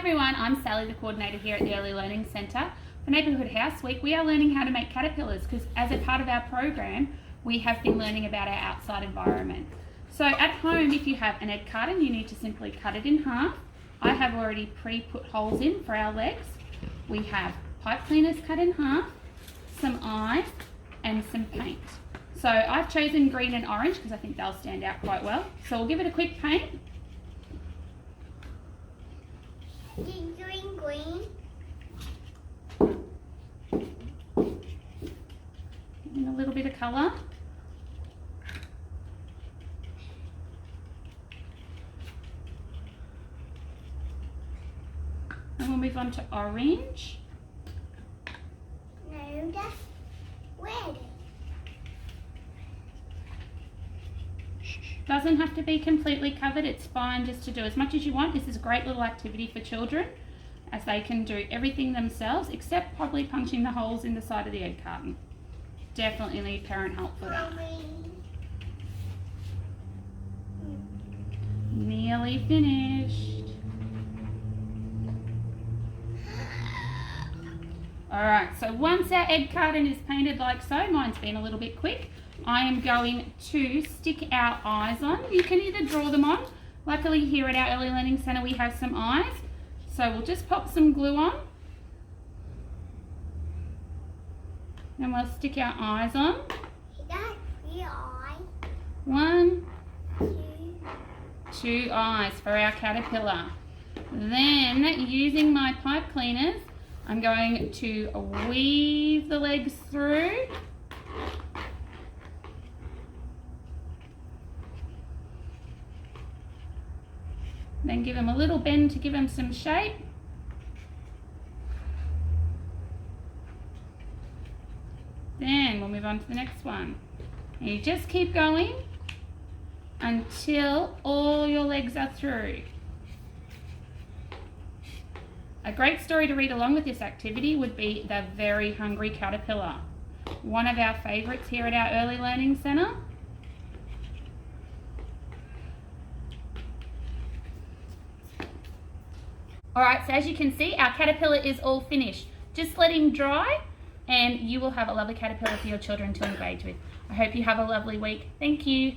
everyone, I'm Sally, the coordinator here at the Early Learning Centre. For Neighbourhood House Week, we are learning how to make caterpillars because as a part of our program, we have been learning about our outside environment. So at home, if you have an egg carton, you need to simply cut it in half. I have already pre-put holes in for our legs. We have pipe cleaners cut in half, some eyes and some paint. So I've chosen green and orange because I think they'll stand out quite well. So we'll give it a quick paint. Green. And a little bit of colour. And we'll move on to orange. No, that's red. Doesn't have to be completely covered, it's fine just to do as much as you want. This is a great little activity for children as they can do everything themselves except probably punching the holes in the side of the egg carton. Definitely need parent help for that. Nearly finished. Alright, so once our egg carton is painted like so, mine's been a little bit quick, I am going to stick our eyes on. You can either draw them on. Luckily here at our Early Learning Centre we have some eyes. So we'll just pop some glue on. And we'll stick our eyes on. That's the eye. 1, Two. 2 eyes for our caterpillar. Then using my pipe cleaners, I'm going to weave the legs through. Then give them a little bend to give them some shape. Then we'll move on to the next one. And you just keep going until all your legs are through. A great story to read along with this activity would be The Very Hungry Caterpillar, one of our favourites here at our Early Learning Centre. Alright, so as you can see, our caterpillar is all finished. Just let him dry and you will have a lovely caterpillar for your children to engage with. I hope you have a lovely week. Thank you.